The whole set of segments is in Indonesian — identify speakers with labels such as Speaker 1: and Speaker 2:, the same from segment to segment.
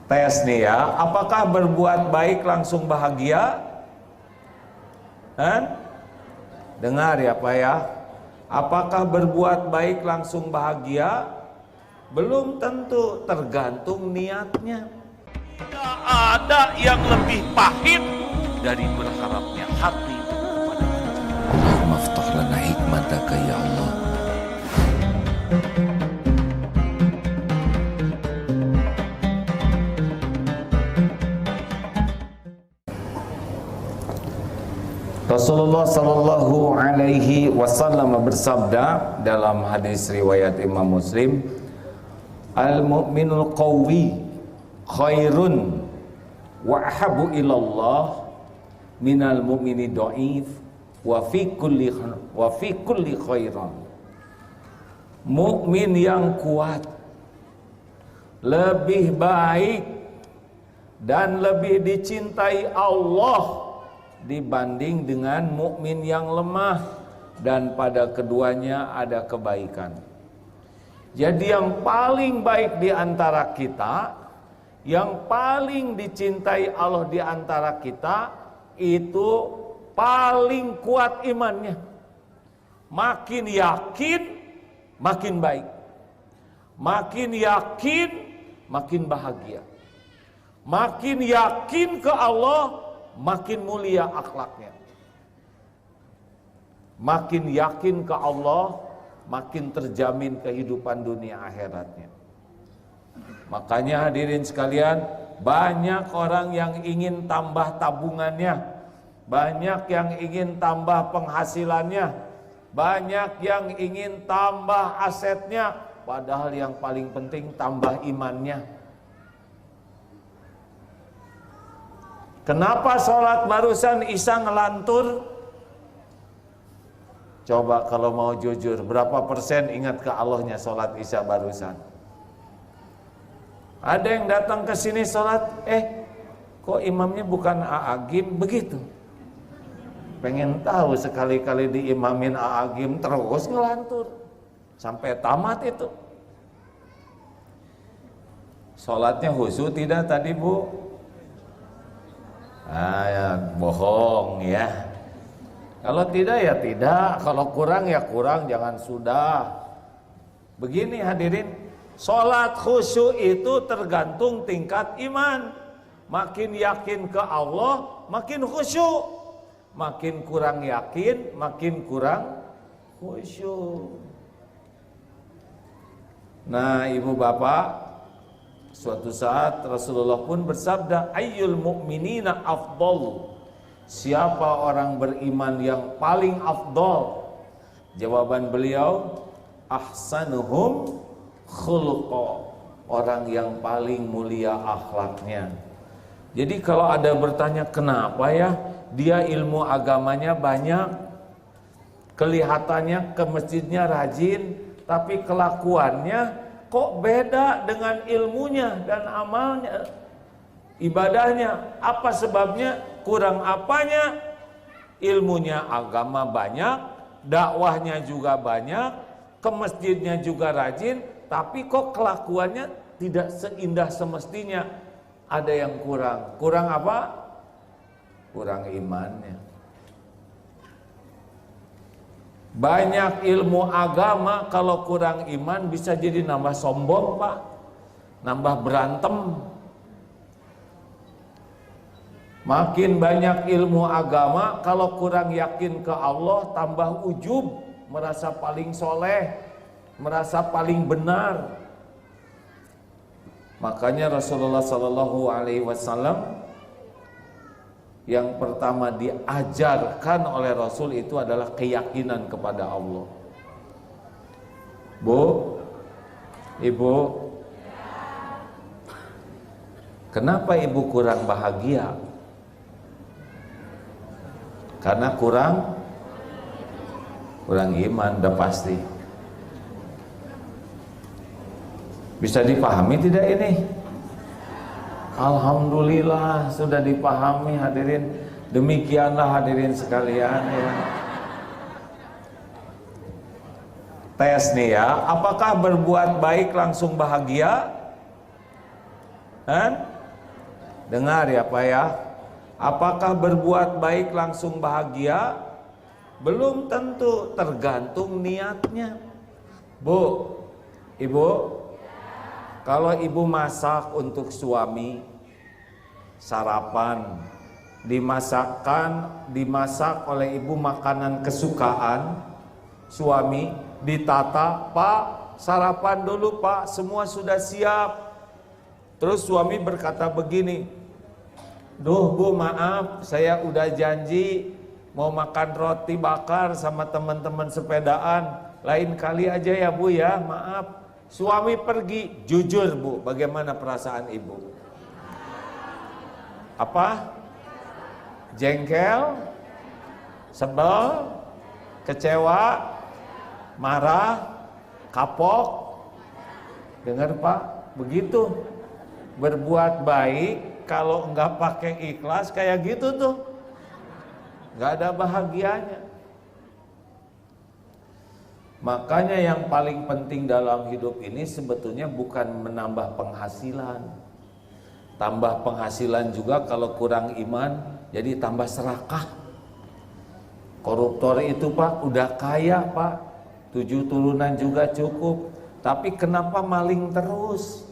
Speaker 1: Tes nih ya, apakah berbuat baik langsung bahagia? Dengar ya Pak ya. Apakah berbuat baik langsung bahagia? Belum tentu, tergantung niatnya.
Speaker 2: Tidak ada yang lebih pahit dari berharapnya hati kepada kita.
Speaker 3: Allahumma aftah lana hikmataka ya Allah.
Speaker 1: Rasulullah sallallahu alaihi wasallam bersabda dalam hadis riwayat Imam Muslim, al-mu'minul qawi khairun wa ahabbu ilallah minal mu'mini dhaif wa fi kulli khairan. Mukmin yang kuat lebih baik dan lebih dicintai Allah dibanding dengan mukmin yang lemah, dan pada keduanya ada kebaikan. Jadi yang paling baik di antara kita, yang paling dicintai Allah di antara kita, itu paling kuat imannya. Makin yakin, makin baik. Makin yakin, makin bahagia. Makin yakin ke Allah, makin mulia akhlaknya. Makin yakin ke Allah, makin terjamin kehidupan dunia akhiratnya. Makanya hadirin sekalian, banyak orang yang ingin tambah tabungannya, banyak yang ingin tambah penghasilannya, banyak yang ingin tambah asetnya, padahal yang paling penting tambah imannya. Kenapa sholat barusan Isya ngelantur? Coba kalau mau jujur, berapa persen ingat ke Allahnya sholat Isya barusan? Ada yang datang ke sini sholat, kok imamnya bukan A'agim? Begitu. Pengen tahu sekali-kali diimamin A'agim, terus ngelantur sampai tamat itu. Sholatnya khusyuk tidak tadi Bu? Ya, bohong ya. Kalau tidak ya tidak, kalau kurang ya kurang, jangan sudah. Begini hadirin, sholat khusyuk itu tergantung tingkat iman. Makin yakin ke Allah, makin khusyuk. Makin kurang yakin, makin kurang khusyuk. Nah ibu bapak, suatu saat Rasulullah pun bersabda, ayyul mu'minina afdal, siapa orang beriman yang paling afdal? Jawaban beliau, ahsanuhum khuluqa, orang yang paling mulia akhlaknya. Jadi kalau ada bertanya kenapa ya dia ilmu agamanya banyak, kelihatannya ke masjidnya rajin, tapi kelakuannya kok beda dengan ilmunya dan amalnya, ibadahnya? Apa sebabnya? Kurang apanya? Ilmunya agama banyak, dakwahnya juga banyak, ke masjidnya juga rajin, tapi kok kelakuannya tidak seindah semestinya. Ada yang kurang. Kurang apa? Kurang imannya. Banyak ilmu agama, kalau kurang iman bisa jadi nambah sombong Pak, nambah berantem. Makin banyak ilmu agama, kalau kurang yakin ke Allah, tambah ujub, merasa paling soleh, merasa paling benar. Makanya Rasulullah SAW yang pertama diajarkan oleh Rasul itu adalah keyakinan kepada Allah. Bu, Ibu, kenapa Ibu kurang bahagia? Karena kurang iman, udah pasti. Bisa dipahami tidak ini? Alhamdulillah sudah dipahami hadirin. Demikianlah hadirin sekalian ya. Tes nih ya, apakah berbuat baik langsung bahagia? Dengar ya Pak ya. Apakah berbuat baik langsung bahagia? Belum tentu, tergantung niatnya. Bu, Ibu, kalau Ibu masak untuk suami sarapan, dimasak oleh Ibu makanan kesukaan suami, ditata, Pak, sarapan dulu Pak, semua sudah siap. Terus suami berkata begini, duh Bu, maaf, saya udah janji mau makan roti bakar sama teman-teman sepedaan, lain kali aja ya Bu ya, maaf. Suami pergi, jujur Bu, bagaimana perasaan Ibu? Apa? Jengkel? Sebel? Kecewa? Marah? Kapok? Dengar Pak, begitu. Berbuat baik kalau enggak pakai ikhlas kayak gitu tuh, enggak ada bahagianya. Makanya yang paling penting dalam hidup ini sebetulnya bukan menambah penghasilan. Tambah penghasilan juga kalau kurang iman, jadi tambah serakah. Koruptor itu Pak udah kaya Pak, 7 turunan juga cukup, tapi kenapa maling terus?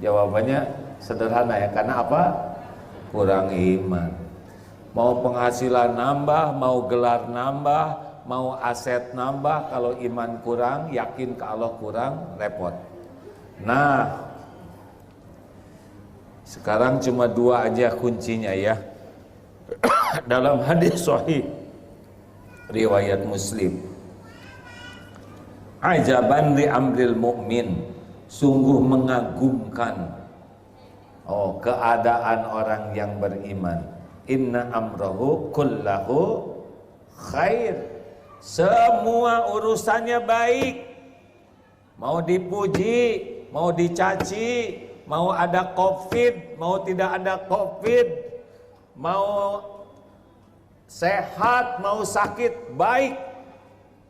Speaker 1: Jawabannya sederhana ya, karena apa? Kurang iman. Mau penghasilan nambah, mau gelar nambah, mau aset nambah, kalau iman kurang, yakin ke Allah kurang, repot. Nah, sekarang cuma 2 aja kuncinya ya. Dalam hadis sahih riwayat Muslim, ajaban li amril mu'min, sungguh mengagumkan keadaan orang yang beriman. Inna amrahu kullahu khair, semua urusannya baik. Mau dipuji, mau dicaci, mau ada covid, mau tidak ada covid, mau sehat, mau sakit, baik.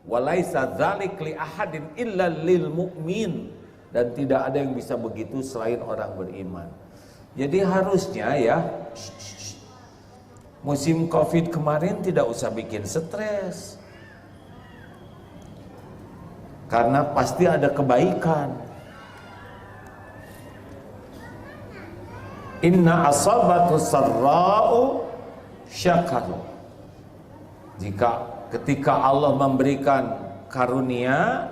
Speaker 1: Walaisa dzalik li ahadin illa lil mu'min, dan tidak ada yang bisa begitu selain orang beriman. Jadi harusnya ya, musim Covid kemarin tidak usah bikin stres, karena pasti ada kebaikan. Inna asabatu sarra'u syakaru. Ketika Allah memberikan karunia,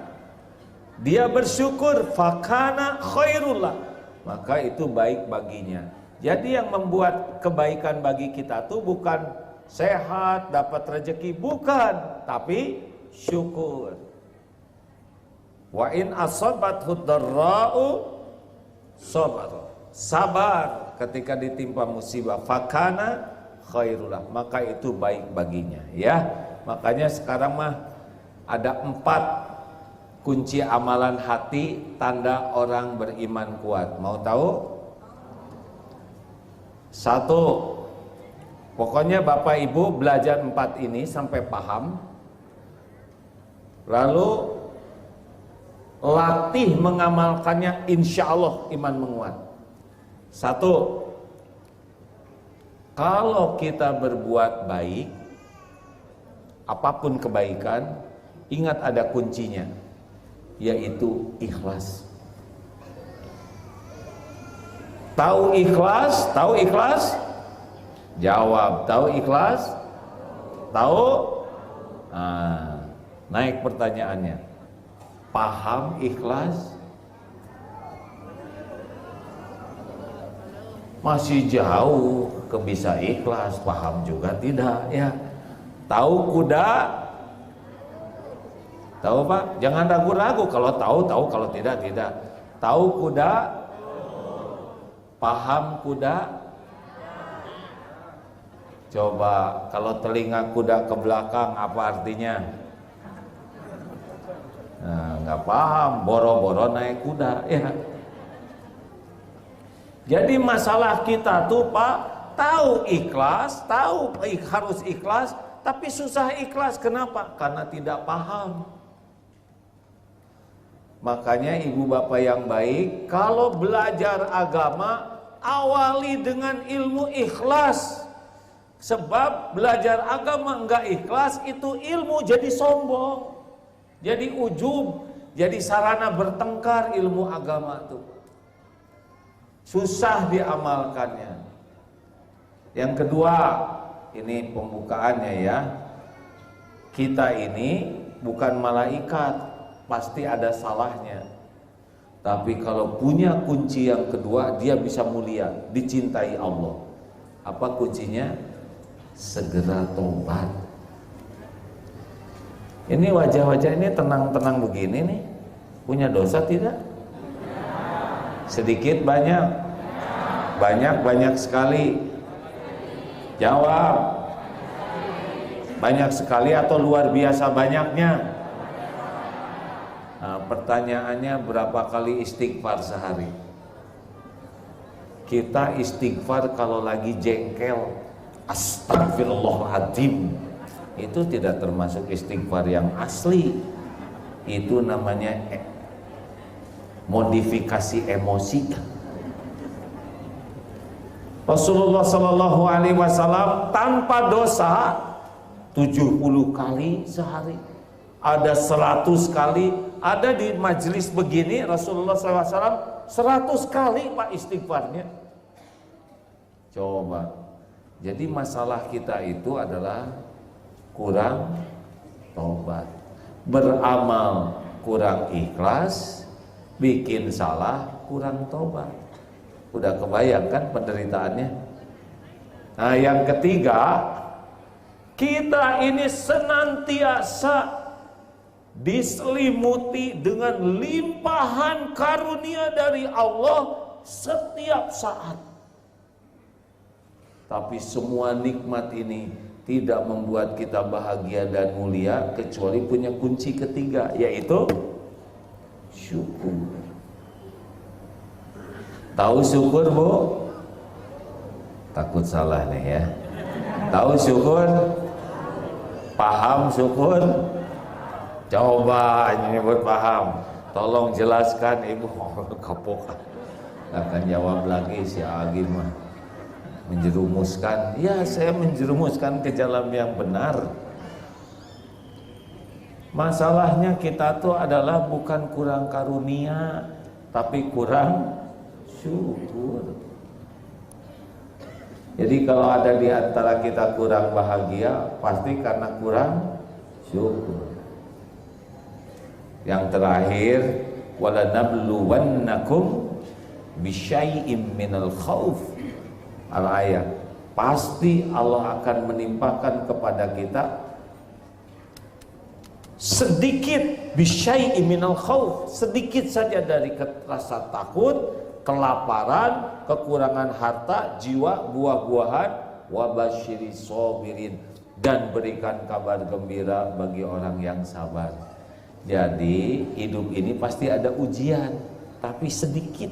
Speaker 1: dia bersyukur, fakana khairullah, maka itu baik baginya. Jadi yang membuat kebaikan bagi kita tuh bukan sehat, dapat rezeki, bukan, tapi syukur. Wa in asabathu darra'u sabar ketika ditimpa musibah, fakana khairullah, maka itu baik baginya ya. Makanya sekarang mah ada 4 kunci amalan hati, tanda orang beriman kuat. Mau tahu? 1, pokoknya Bapak Ibu belajar 4 ini sampai paham, lalu latih mengamalkannya, insya Allah iman menguat. 1, kalau kita berbuat baik, apapun kebaikan, ingat ada kuncinya, yaitu ikhlas. Tahu ikhlas? Tahu ikhlas? Jawab, tahu ikhlas? Tahu? Naik pertanyaannya. Paham ikhlas? Masih jauh ke bisa ikhlas, paham juga tidak ya. Tahu kuda? Tahu Pak? Jangan ragu-ragu, kalau tahu, kalau tidak. Tahu kuda? Paham kuda? Coba kalau telinga kuda ke belakang apa artinya? Nah, nggak paham, boro-boro naik kuda ya. Jadi masalah kita tuh Pak, tahu ikhlas, tahu harus ikhlas, tapi susah ikhlas. Kenapa? Karena tidak paham. Makanya ibu bapak yang baik, kalau belajar agama awali dengan ilmu ikhlas. Sebab belajar agama enggak ikhlas itu ilmu jadi sombong, jadi ujub, jadi sarana bertengkar ilmu agama itu. Susah diamalkannya. Yang kedua, ini pembukaannya ya. Kita ini bukan malaikat, pasti ada salahnya. Tapi kalau punya kunci yang kedua, dia bisa mulia, dicintai Allah. Apa kuncinya? Segera tobat. Ini wajah-wajah ini tenang-tenang begini nih, punya dosa tidak? Sedikit banyak? Banyak sekali. Jawab. Banyak sekali atau luar biasa banyaknya? Nah, pertanyaannya berapa kali istighfar sehari? Kita istighfar kalau lagi jengkel, astagfirullahaladzim, itu tidak termasuk istighfar yang asli. Itu namanya modifikasi emosi. Rasulullah Shallallahu Alaihi Wasallam tanpa dosa 70 kali sehari, ada 100 kali, ada di majelis begini Rasulullah SAW 100 kali Pak istighfarnya. Coba, jadi masalah kita itu adalah kurang tobat, beramal kurang ikhlas, bikin salah kurang tobat. Udah kebayang kan penderitaannya? Nah yang ketiga, kita ini senantiasa diselimuti dengan limpahan karunia dari Allah setiap saat. Tapi semua nikmat ini tidak membuat kita bahagia dan mulia kecuali punya kunci ketiga, yaitu syukur. Tahu syukur, Bu? Takut salah nih ya. Tahu syukur? Paham syukur? Coba nyebut paham. Tolong jelaskan Ibu. Kapok. Akan jawab lagi si Agi mah. Menjerumuskan. Ya, saya menjerumuskan ke jalan yang benar. Masalahnya kita tuh adalah bukan kurang karunia, tapi kurang syukur. Jadi kalau ada di antara kita kurang bahagia, pasti karena kurang syukur. Yang terakhir, walanabluwannakum bisyai'im minal khauf. Al-ayat. Pasti Allah akan menimpakan kepada kita sedikit bisyai'im minal khauf, sedikit saja dari rasa takut, kelaparan, kekurangan harta, jiwa, buah-buahan, wabasyiri sobirin, dan berikan kabar gembira bagi orang yang sabar. Jadi hidup ini pasti ada ujian, tapi sedikit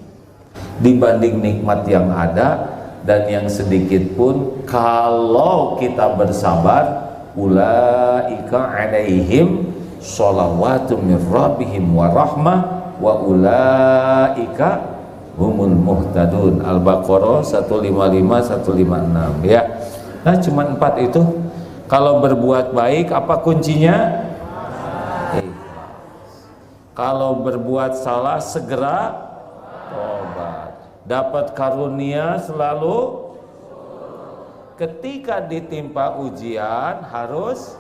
Speaker 1: dibanding nikmat yang ada, dan yang sedikit pun kalau kita bersabar, ulaika alaihim sholawatu min rabbihim wa rahmah wa ulaika humul muhtadun. Al-Baqarah 155 156 ya. Nah, cuma 4 itu. Kalau berbuat baik apa kuncinya? Kalau berbuat salah segera tobat. Dapat karunia selalu. Ketika ditimpa ujian harus